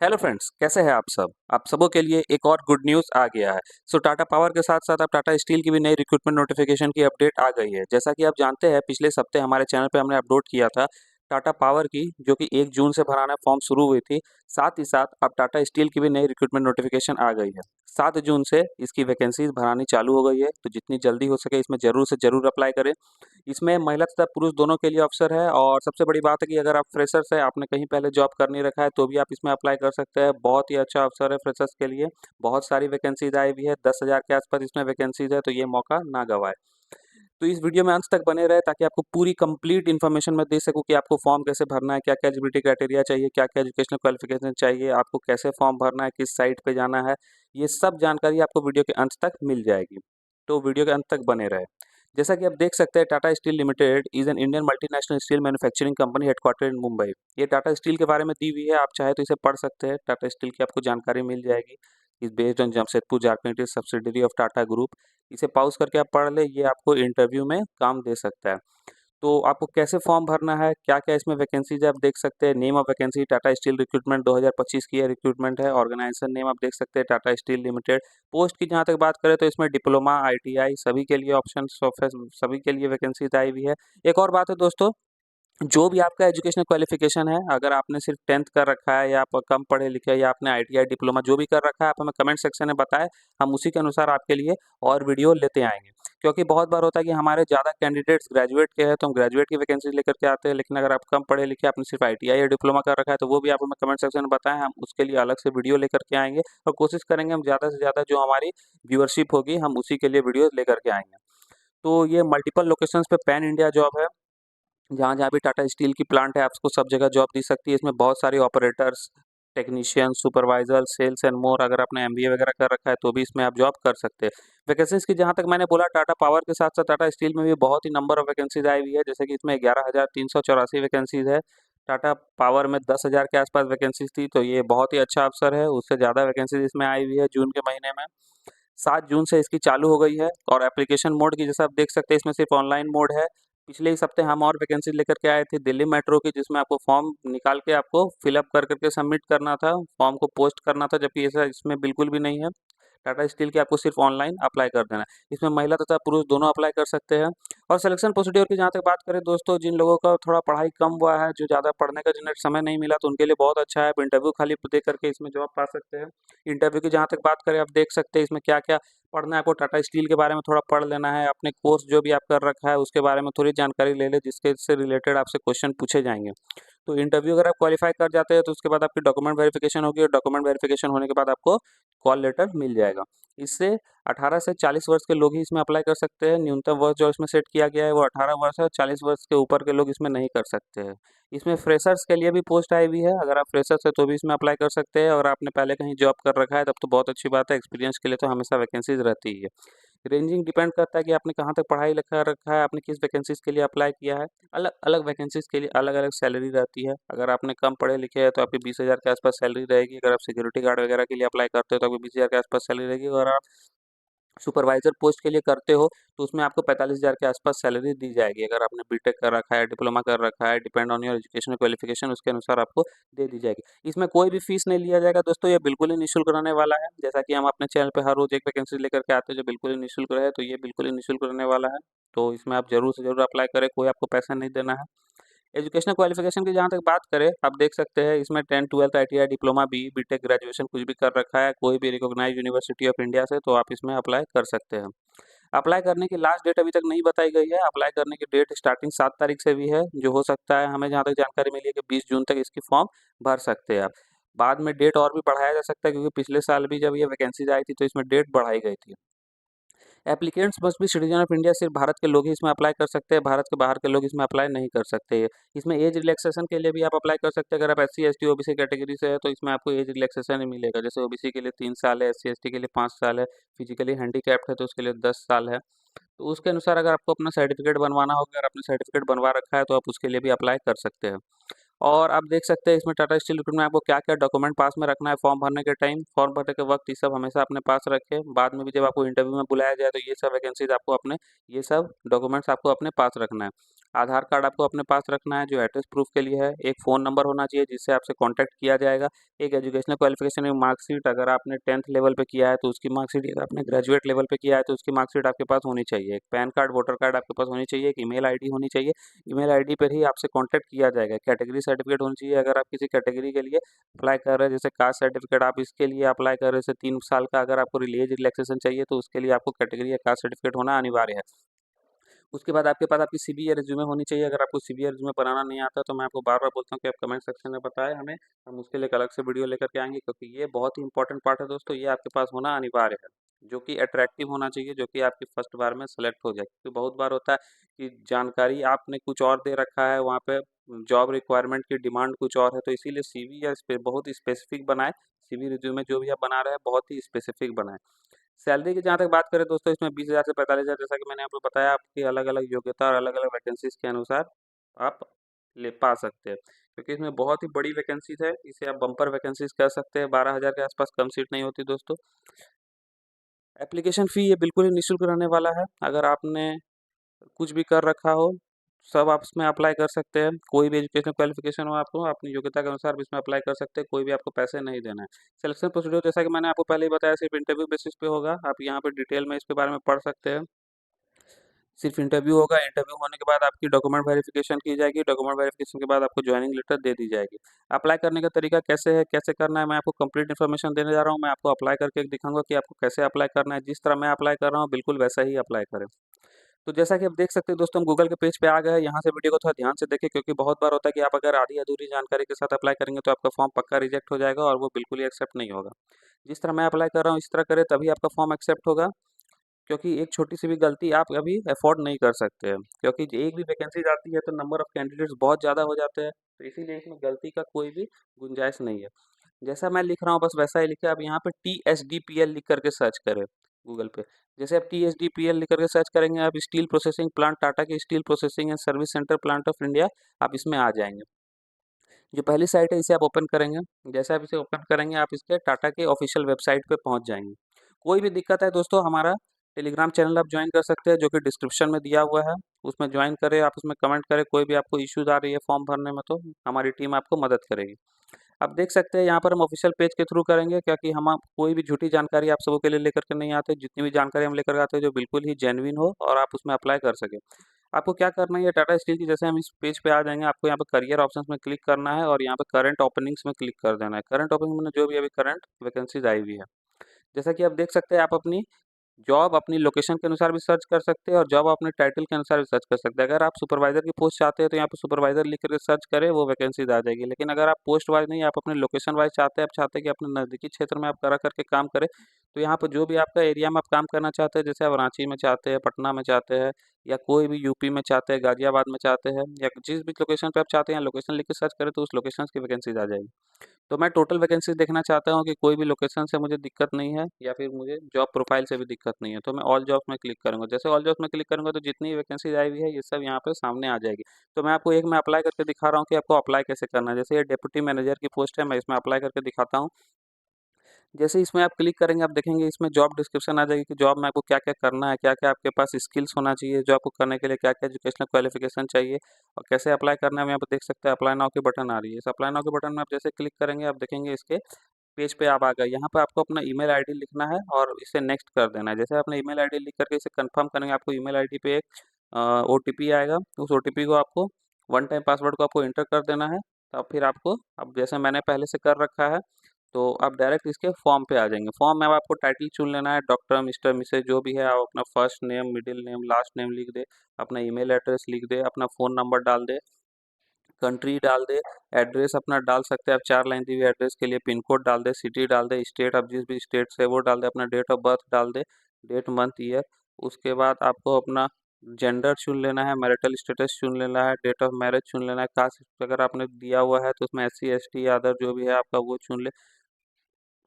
Hello friends, कैसे हैं आप सब? आप सबों के लिए एक और गुड न्यूज़ आ गया है। टाटा पावर के साथ-साथ अब टाटा स्टील की भी नई रिक्रूटमेंट नोटिफिकेशन की अपडेट आ गई है। जैसा कि आप जानते हैं, पिछले हफ्ते हमारे चैनल पे हमने अपलोड किया था टाटा पावर की, जो कि 1 जून से भराना फॉर्म शुरू हुई थी। साथ ही साथ अब टाटा स्टील की भी नई रिक्रूटमेंट नोटिफिकेशन आ गई है। 7 जून से इसकी वैकेंसीज भरानी चालू हो गई है, तो जितनी जल्दी हो सके इसमें ज़रूर से ज़रूर अप्लाई करें। इसमें महिला तथा पुरुष दोनों के लिए अवसर है और सबसे बड़ी बात है कि अगर आप फ्रेशर्स हैं, आपने कहीं पहले जॉब कर नहीं रखा है, तो भी आप इसमें अप्लाई कर सकते हैं। बहुत ही अच्छा अवसर है फ्रेशर्स के लिए। बहुत सारी वैकेंसीज आई हुई है, 10,000 के आसपास इसमें वैकेंसीज है, तो ये मौका ना गंवाएं। तो इस वीडियो में अंत तक बने रहे ताकि आपको पूरी कंप्लीट इन्फॉर्मेशन मैं दे सकूं कि आपको फॉर्म कैसे भरना है, क्या-क्या एलिजिबिलिटी क्राइटेरिया चाहिए, क्या-क्या एजुकेशनल क्वालिफिकेशन चाहिए, आपको कैसे फॉर्म भरना है, किस साइट पे जाना है। ये सब जानकारी आपको वीडियो के अंत तक मिल जाएगी। तो वीडियो के अंत तक बने रहे। जैसा कि आप देख सकते हैं, Tata steel limited is an Indian multinational steel manufacturing company headquartered in Mumbai. ये टाटा स्टील के बारे में दी हुई है, आप चाहे तो इसे पढ़ सकते हैं। टाटा स्टील की आपको जानकारी मिल जाएगी। Is based on Jamshedpur, Jharkhand, it is subsidiary of Tata group. इसे पॉज़ करके आप पढ़ लें, ये आपको इंटरव्यू में काम दे सकता है। तो आपको कैसे फॉर्म भरना है, क्या-क्या इसमें वैकेंसीज़ है, आप देख सकते हैं। Name of vacancy Tata steel recruitment 2025 की ये रिक्रूटमेंट है। ऑर्गेनाइजेशन नेम आप देख सकते हैं, टाटा स्टील लिमिटेड। पोस्ट की जहाँ तक बात करें तो इसमें डिप्लोमा, आईटीआई सभी के लिए ऑप्शन सभी के लिए वैकेंसीज़ आई हुई है। एक और बात है दोस्तों, जो भी आपका एजुकेशनल क्वालिफिकेशन है, अगर आपने सिर्फ 10th कर रखा है या आप कम पढ़े लिखे हैं या आपने आईटीआई डिप्लोमा जो भी कर रखा है, आप हमें कमेंट सेक्शन में बताएं। हम उसी के अनुसार आपके लिए और वीडियो लेते आएंगे। क्योंकि बहुत बार होता है कि हमारे ज़्यादा कैंडिडेट्स ग्रेजुएट के हैं, तो हम ग्रेजुएट की वैकेंसी लेकर के आते हैं। लेकिन अगर आप कम पढ़े लिखे, आपने सिर्फ आईटीआई या डिप्लोमा कर रखा है, तो वो भी आप हमें कमेंट सेक्शन में बताएं। हम उसके लिए अलग से वीडियो लेकर के आएंगे और कोशिश करेंगे हम ज़्यादा से ज़्यादा जो हमारी व्यूअरशिप होगी, हम उसी के लिए वीडियो लेकर के आएंगे। तो ये मल्टीपल लोकेशंस पे पैन इंडिया जॉब है। जहाँ-जहाँ भी टाटा स्टील की प्लांट है, आपको सब जगह जॉब दी सकती है। इसमें बहुत सारे operators, technician, supervisor, sales and more, अगर आपने एमबीए वगैरह कर रखा है, तो भी इसमें आप जॉब कर सकते हैं। वैकेंसीज़ की जहाँ तक मैंने बोला, टाटा पावर के साथ-साथ टाटा स्टील में भी बहुत ही नंबर ऑफ वैकेंसीज़ आई हुई है। जैसे कि इसमें 11,384 वैकेंसीज़ है। टाटा पावर में 10,000 के आसपास वैकेंसीज़ थी, तो ये बहुत ही अच्छा अवसर है। उससे ज़्यादा वैकेंसीज़ इसमें आई हुई है जून के महीने में। 7 जून से इसकी चालू हो गई है और एप्लीकेशन मोड की जैसा आप देख सकते हैं, इसमें सिर्फ ऑनलाइन मोड है। पिछले ही हफ्ते हम और वैकेंसी लेकर के आए थे दिल्ली मेट्रो की, जिसमें आपको फॉर्म निकाल के आपको फिलअप कर करके सबमिट करना था, फॉर्म को पोस्ट करना था, जबकि ऐसा इसमें बिल्कुल भी नहीं है। टाटा स्टील की आपको सिर्फ ऑनलाइन अप्लाई कर देना है। इसमें महिला तथा पुरुष दोनों अप्लाई कर सकते हैं। और सिलेक्शन प्रोसीड्योर की जहाँ तक बात करें दोस्तों, जिन लोगों का थोड़ा पढ़ाई कम हुआ है, जो ज़्यादा पढ़ने का जिन्हें समय नहीं मिला, तो उनके लिए बहुत अच्छा है। आप इंटरव्यू खाली दे करके इसमें जॉब पा सकते हैं। इंटरव्यू की जहाँ तक बात करें, आप देख सकते हैं इसमें क्या-क्या पढ़ना है। आपको टाटा स्टील के बारे में थोड़ा पढ़ लेना है, अपने कोर्स जो भी आप कर रखा है उसके बारे में थोड़ी जानकारी ले लें, जिसके से रिलेटेड आपसे क्वेश्चन पूछे जाएँगे। तो इंटरव्यू अगर आप क्वालिफाई कर जाते हैं, तो उसके बाद आपकी डॉक्यूमेंट वेरिफिकेशन होगी और डॉक्यूमेंट वेरिफिकेशन होने के बाद आपको कॉल लेटर मिल जाएगा। इससे 18 से 40 वर्ष के लोग ही इसमें अप्लाई कर सकते हैं। न्यूनतम वर्ष जो इसमें सेट किया गया है वो 18 वर्ष है और 40 वर्ष के ऊपर के लोग इसमें नहीं कर सकते हैं। इसमें फ्रेशर्स के लिए भी पोस्ट आई हुई है। अगर आप फ्रेशर्स हैं तो भी इसमें अप्लाई कर सकते हैं और आपने पहले कहीं जॉब कर रखा है तब तो बहुत अच्छी बात है। एक्सपीरियंस के लिए तो हमेशा वैकेंसीज रहती ही है। रेंजिंग डिपेंड करता है कि आपने कहाँ तक पढ़ाई लिखा रखा है, आपने किस वैकेंसीज़ के लिए अप्लाई किया है। अलग-अलग वैकेंसीज़ के लिए अलग-अलग सैलरी रहती है। अगर आपने कम पढ़े लिखे हैं तो आपकी 20,000 के आसपास सैलरी रहेगी। अगर आप सिक्योरिटी गार्ड वगैरह के लिए अप्लाई करते हो तो आपको 20,000 के आसपास सैलरी रहेगी। अगर आप सुपरवाइज़र पोस्ट के लिए करते हो तो उसमें आपको 45,000 के आसपास सैलरी दी जाएगी। अगर आपने बीटेक कर रखा है, डिप्लोमा कर रखा है, depend on your educational qualification, उसके अनुसार आपको दे दी जाएगी। इसमें कोई भी फीस नहीं लिया जाएगा दोस्तों, ये बिल्कुल ही निःशुल्क रहने वाला है। जैसा कि हम अपने चैनल पे हर रोज़ एक वैकेंसी लेकर के आते हैं जो बिल्कुल ही निःशुल्क रहे, तो ये बिल्कुल ही निःशुल्क रहने वाला है। तो इसमें आप ज़रूर से ज़रूर अप्लाई करें, कोई आपको पैसा नहीं देना है। एजुकेशनल क्वालिफिकेशन की जहाँ तक बात करें, आप देख सकते हैं इसमें 10th, 12th, ITI, diploma, BE, BTech, graduation कुछ भी कर रखा है, कोई भी रिकॉग्नाइज्ड यूनिवर्सिटी ऑफ इंडिया से, तो आप इसमें अप्लाई कर सकते हैं। अप्लाई करने की लास्ट डेट अभी तक नहीं बताई गई है। अप्लाई करने की डेट स्टार्टिंग 7 तारीख से भी है, जो हो सकता है, हमें जहाँ तक जानकारी मिली है कि 20 जून तक इसकी फॉर्म भर सकते हैं आप। बाद में डेट और भी बढ़ाया जा सकता है, क्योंकि पिछले साल भी जब ये वैकेंसीज आई थी तो इसमें डेट बढ़ाई गई थी। Applicants must be citizen of India, सिर्फ भारत के लोग ही इसमें अप्लाई कर सकते हैं, भारत के बाहर के लोग इसमें अप्लाई नहीं कर सकते। इसमें एज रिलैक्सेशन के लिए भी आप अप्लाई कर सकते हैं। अगर आप एससी, एसटी, ओबीसी कैटेगरी से है तो इसमें आपको एज रिलैक्सेशन ही मिलेगा। जैसे ओबीसी के लिए 3 साल है, एससी, एसटी के लिए 5 साल है, फिजिकली हैंडीकैप्ड है तो उसके लिए 10 साल है। तो उसके अनुसार अगर आपको अपना सर्टिफिकेट बनवाना होगा, अगर आपने सर्टिफिकेट बनवा रखा है तो आप उसके लिए भी अप्लाई कर सकते हैं। और आप देख सकते हैं इसमें टाटा स्टील रिक्रूटमेंट में आपको क्या-क्या डॉक्यूमेंट पास में रखना है फॉर्म भरने के टाइम, फॉर्म भरने के वक़्त, ये सब हमेशा अपने पास रखें। बाद में भी जब आपको इंटरव्यू में बुलाया जाए तो ये सब वैकेंसीज़ आपको अपने ये सब डॉक्यूमेंट्स आपको अपने पास रखना है। आधार कार्ड आपको अपने पास रखना है जो एड्रेस प्रूफ के लिए है, एक फ़ोन नंबर होना चाहिए जिससे आपसे कॉन्टैक्ट किया जाएगा, एक एजुकेशनल क्वालिफिकेशन में मार्कशीट, अगर आपने 10th लेवल पे किया है तो उसकी मार्कशीट, अगर आपने ग्रेजुएट लेवल पे किया है तो उसकी मार्कशीट आपके पास होनी चाहिए, एक पैन कार्ड, वोटर कार्ड आपके पास होनी चाहिए, एक ईमेल आईडी होनी चाहिए, ईमेल आईडी पर ही आपसे कॉन्टैक्ट किया जाएगा, कैटेगरी सर्टिफिकेट होनी चाहिए, अगर आप किसी कैटेगरी के लिए अप्लाई कर रहे हैं जैसे कास्ट सर्टिफिकेट, आप इसके लिए अप्लाई कर रहे हैं जैसे 3 साल का, अगर आपको एज रिलैक्सेशन चाहिए तो उसके लिए आपको कैटेगरी या कास्ट सर्टिफिकेट होना अनिवार्य है। उसके बाद आपके पास आपकी सीवी या रिज्यूमे होनी चाहिए, अगर आपको सीवी या रिज्यूमे बनाना नहीं आता तो मैं आपको बार बार बोलता हूँ कि आप कमेंट सेक्शन में बताएं हमें, हम उसके लिए एक अलग से वीडियो लेकर के आएंगे, क्योंकि ये बहुत ही इंपॉर्टेंट पार्ट है दोस्तों, ये आपके पास होना अनिवार्य है, जो कि अट्रैक्टिव होना चाहिए, जो कि आपकी फर्स्ट बार में सेलेक्ट हो जाए, क्योंकि बहुत बार होता है कि जानकारी आपने कुछ और दे रखा है, वहाँ पे जॉब रिक्वायरमेंट की डिमांड कुछ और है, तो इसीलिए सीवी या बहुत स्पेसिफिक बनाए, सीवी रिज्यूमे जो भी आप बना रहे हैं बहुत ही स्पेसिफिक बनाए। सैलरी की जहाँ तक बात करें दोस्तों, इसमें 20,000 से 45,000, जैसा कि मैंने आपको बताया, आपकी अलग-अलग योग्यता और अलग-अलग वैकेंसीज़ के अनुसार आप ले पा सकते हैं। क्योंकि इसमें बहुत ही बड़ी वैकेंसीज़ है, इसे आप बम्पर वैकेंसीज़ कह सकते हैं, 12,000 के आसपास कम सीट नहीं होती दोस्तों। एप्लीकेशन फ़ी ये बिल्कुल ही निःशुल्क रहने वाला है, अगर आपने कुछ भी कर रखा हो, सब आप इसमें अप्लाई कर सकते हैं, कोई भी एजुकेशनल क्वालिफिकेशन हो आपको, अपनी योग्यता के अनुसार भी इसमें अप्लाई कर सकते हैं, कोई भी आपको पैसे नहीं देना है। सिलेक्शन प्रोसीड्यूर जैसा कि मैंने आपको पहले ही बताया सिर्फ इंटरव्यू बेसिस पे होगा, आप यहाँ पे डिटेल में इसके बारे में पढ़ सकते हैं। सिर्फ इंटरव्यू होगा, इंटरव्यू होने के बाद आपकी डॉक्यूमेंट वेरिफिकेशन की जाएगी, डॉक्यूमेंट वेरिफिकेशन के बाद आपको ज्वाइनिंग लेटर दे दी जाएगी। अप्लाई करने का तरीका कैसे है, कैसे करना है, मैं आपको कंप्लीट इन्फॉर्मेशन देने जा रहा हूँ, मैं आपको अप्लाई करके दिखाऊंगा कि आपको कैसे अप्लाई करना है, जिस तरह मैं अप्लाई कर रहा हूँ बिल्कुल वैसा ही अप्लाई करें। तो जैसा कि आप देख सकते हैं दोस्तों, हम गूगल के पेज पे आ गए हैं, यहाँ से वीडियो को थोड़ा ध्यान से देखें, क्योंकि बहुत बार होता है कि आप अगर आधी अधूरी जानकारी के साथ अप्लाई करेंगे तो आपका फॉर्म पक्का रिजेक्ट हो जाएगा और वो बिल्कुल ही एक्सेप्ट नहीं होगा। जिस तरह मैं अप्लाई कर रहा हूँ इस तरह करें तभी आपका फॉर्म एक्सेप्ट होगा, क्योंकि एक छोटी सी भी गलती आप अभी अफोर्ड नहीं कर सकते हैं, क्योंकि एक भी वैकेंसी जाती है तो नंबर ऑफ कैंडिडेट्स बहुत ज़्यादा हो जाते हैं, तो इसीलिए इसमें गलती का कोई भी गुंजाइश नहीं है। जैसा मैं लिख रहा हूँ बस वैसा ही लिखे, आप यहाँ पे TSDPL लिख करके सर्च करें गूगल पे। जैसे आप TSDPL लिख करके सर्च करेंगे, आप स्टील प्रोसेसिंग प्लांट, टाटा की steel processing and service centre plant of India, आप इसमें आ जाएंगे। जो पहली साइट है इसे आप ओपन करेंगे, जैसे आप इसे ओपन करेंगे आप इसके टाटा के ऑफिशियल वेबसाइट पे पहुंच जाएंगे। कोई भी दिक्कत है दोस्तों, हमारा टेलीग्राम चैनल आप ज्वाइन कर सकते हैं जो कि डिस्क्रिप्शन में दिया हुआ है, उसमें ज्वाइन करें, आप उसमें कमेंट करें, कोई भी आपको इश्यूज आ रही है फॉर्म भरने में तो हमारी टीम आपको मदद करेगी। आप देख सकते हैं यहाँ पर हम ऑफिशियल पेज के थ्रू करेंगे, क्योंकि हम आप कोई भी झूठी जानकारी आप सबों के लिए लेकर के नहीं आते, जितनी भी जानकारी हम लेकर आते हैं जो बिल्कुल ही जेन्युइन हो और आप उसमें अप्लाई कर सकें। आपको क्या करना है, ये टाटा स्टील की जैसे हम इस पेज पे आ जाएंगे, आपको यहाँ पे करियर ऑप्शंस में क्लिक करना है और यहाँ पे करंट ओपनिंग्स में क्लिक कर देना है। करंट ओपनिंग में जो भी अभी करंट वैकेंसीज आई हुई है, जैसा कि आप देख सकते हैं, आप अपनी जॉब अपनी लोकेशन के अनुसार भी सर्च कर सकते हैं और जॉब अपने टाइटल के अनुसार भी सर्च कर सकते हैं। अगर आप सुपरवाइजर की पोस्ट चाहते हैं तो यहाँ पे सुपरवाइजर लिख करके सर्च करें, वो वैकेंसीज आ जाएगी। लेकिन अगर आप पोस्ट वाइज नहीं, आप अपने लोकेशन वाइज चाहते हैं, आप चाहते हैं कि अपने नज़दीकी क्षेत्र में आप करा करके काम करें, तो यहाँ पर जो भी आपका एरिया में आप काम करना चाहते हैं, जैसे आप रांची में चाहते हैं, पटना में चाहते हैं, या कोई भी यूपी में चाहते हैं, गाजियाबाद में चाहते हैं, या जिस भी लोकेशन पर आप चाहते हैं लोकेशन लिख के सर्च करें तो उस लोकेशन की वैकेंसीज आ जाएगी। तो मैं टोटल वैकेंसीज देखना चाहता हूँ कि कोई भी लोकेशन से मुझे दिक्कत नहीं है या फिर मुझे जॉब प्रोफाइल से भी दिक्कत नहीं है, तो मैं ऑल जॉब्स में क्लिक करूँगा। जैसे ऑल जॉब्स में क्लिक करूँगा तो जितनी वैकेंसीज आई हुई है ये सब यहाँ पे सामने आ जाएगी। तो मैं आपको एक में अप्लाई करके दिखा रहा हूँ कि आपको अप्लाई कैसे करना है। जैसे ये डिप्टी मैनेजर की पोस्ट है, मैं इसमें अप्लाई करके दिखाता हूँ। जैसे इसमें आप क्लिक करेंगे आप देखेंगे इसमें जॉब डिस्क्रिप्शन आ जाएगी कि जॉब में आपको क्या-क्या करना है, क्या-क्या आपके पास स्किल्स होना चाहिए, जॉब को करने के लिए क्या-क्या एजुकेशनल क्वालिफिकेशन चाहिए और कैसे अप्लाई करना है। हम यहाँ पे देख सकते हैं अप्लाई नाउ की बटन आ रही है। इस अप्लाई नाउ के बटन में आप जैसे क्लिक करेंगे आप देखेंगे इसके पेज पे आप आ गए। यहाँ पे आपको अपना ईमेल आईडी लिखना है और इसे नेक्स्ट कर देना है। जैसे आपने ईमेल आईडी लिख करके इसे कंफर्म करेंगे, आपको ईमेल आईडी पे एक ओटीपी आएगा। उस ओटीपी को आपको वन टाइम पासवर्ड को आपको एंटर कर देना है। तब फिर आपको, अब जैसे मैंने पहले से कर रखा है, तो आप डायरेक्ट इसके फॉर्म पे आ जाएंगे। फॉर्म में अब आपको टाइटल चुन लेना है, डॉक्टर, मिस्टर, मिसेज जो भी है, आप अपना first name, middle name, last name लिख दे, अपना ईमेल एड्रेस लिख दे, अपना फ़ोन नंबर डाल दे, कंट्री डाल दे, एड्रेस अपना डाल सकते हैं आप, 4 लाइन दी हुई एड्रेस के लिए पिन कोड डाल दे, सिटी डाल दे, स्टेट आप जिस भी स्टेट से वो डाल दे, अपना डेट ऑफ बर्थ डाल दे, डेट मंथ ईयर। उसके बाद आपको अपना जेंडर चुन लेना है, मैरिटल स्टेटस चुन लेना है, डेट ऑफ मैरिज चुन लेना है, कास्ट अगर आपने दिया हुआ है तो उसमें SC ST या अदर जो भी है आपका वो चुन ले।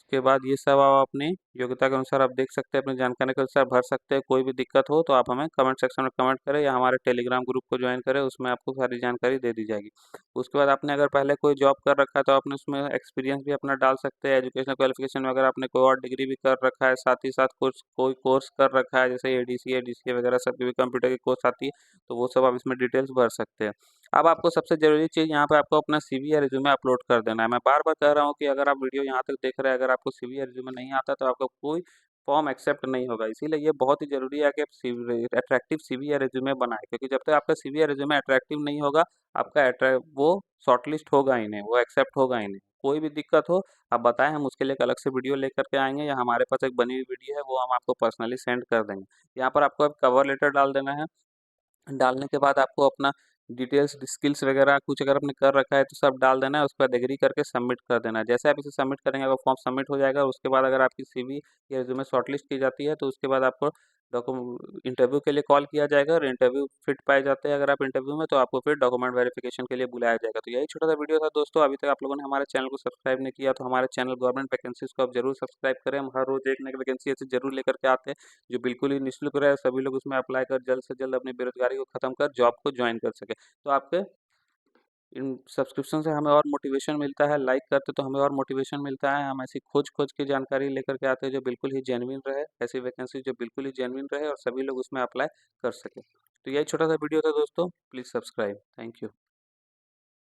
उसके बाद ये सब आप अपनी योग्यता के अनुसार आप देख सकते हैं, अपनी जानकारी के अनुसार भर सकते हैं। कोई भी दिक्कत हो तो आप हमें कमेंट सेक्शन में कमेंट करें या हमारे टेलीग्राम ग्रुप को ज्वाइन करें, उसमें आपको सारी जानकारी दे दी जाएगी। उसके बाद आपने अगर पहले कोई जॉब कर रखा है तो आपने उसमें एक्सपीरियंस भी अपना डाल सकते हैं। एजुकेशनल क्वालिफिकेशन में अगर आपने कोई और डिग्री भी कर रखा है, साथ ही साथ कुछ कोई कोर्स कर रखा है, जैसे एडीसीए डीसीए वगैरह सब भी कंप्यूटर की कोर्स आती है, तो वो सब आप इसमें डिटेल्स भर सकते हैं। अब आपको सबसे ज़रूरी चीज़ यहाँ पे आपको अपना सीवी या रिज्यूमे अपलोड कर देना है। मैं बार-बार कह रहा हूँ कि अगर आप वीडियो यहाँ तक देख रहे हैं, अगर आपको सीवी या रिज्यूमे नहीं आता तो आपका कोई फॉर्म एक्सेप्ट नहीं होगा। इसीलिए ये बहुत ही ज़रूरी है कि आप सीवी अट्रैक्टिव सीवी या रिज्यूमे बनाएँ, क्योंकि जब तक आपका सीवी या रिज्यूमे अट्रैक्टिव नहीं होगा, आपका वो शॉर्टलिस्ट होगा ही नहीं, वो एक्सेप्ट होगा ही नहीं। कोई भी दिक्कत हो आप बताएँ, हम उसके लिए एक अलग से वीडियो लेकर के आएँगे, या हमारे पास एक बनी हुई वीडियो है वो हम आपको पर्सनली सेंड कर देंगे। यहाँ पर आपको अब कवर लेटर डाल देना है। डालने के बाद आपको अपना डिटेल्स स्किल्स वगैरह कुछ अगर आपने कर रखा है तो सब डाल देना है, उसके बाद एग्री करके सबमिट कर देना है। जैसे आप इसे सबमिट करेंगे आपका फॉर्म सबमिट हो जाएगा। उसके बाद अगर आपकी सीवी या रिज्यूमे शॉर्टलिस्ट की जाती है तो उसके बाद आपको इंटरव्यू के लिए कॉल किया जाएगा, और इंटरव्यू फिट पाए जाते हैं अगर आप इंटरव्यू में, तो आपको फिर डॉक्यूमेंट वेरिफिकेशन के लिए बुलाया जाएगा। तो यही छोटा सा वीडियो था दोस्तों। अभी तक आप लोगों ने हमारे चैनल को सब्सक्राइब नहीं किया तो हमारे चैनल गवर्नमेंट वैकेंसीज को आप जरूर सब्सक्राइब करें। हम हर रोज एक नई वैकेंसी ऐसी जरूर लेकर के आते हैं जो बिल्कुल ही निःशुल्क रहे, सभी लोग उसमें अप्लाई कर जल्द से जल्द अपनी बेरोजगारी को खत्म कर जॉब को ज्वाइन कर सके। तो आपके इन सब्सक्रिप्शन से हमें और मोटिवेशन मिलता है, लाइक करते तो हमें और मोटिवेशन मिलता है। हम ऐसी खोज खोज की जानकारी लेकर के आते हैं जो बिल्कुल ही जेन्युइन रहे, ऐसी वैकेंसी जो बिल्कुल ही जेन्युइन रहे और सभी लोग उसमें अप्लाई कर सके। तो यही छोटा सा वीडियो था दोस्तों, प्लीज़ सब्सक्राइब। Thank you.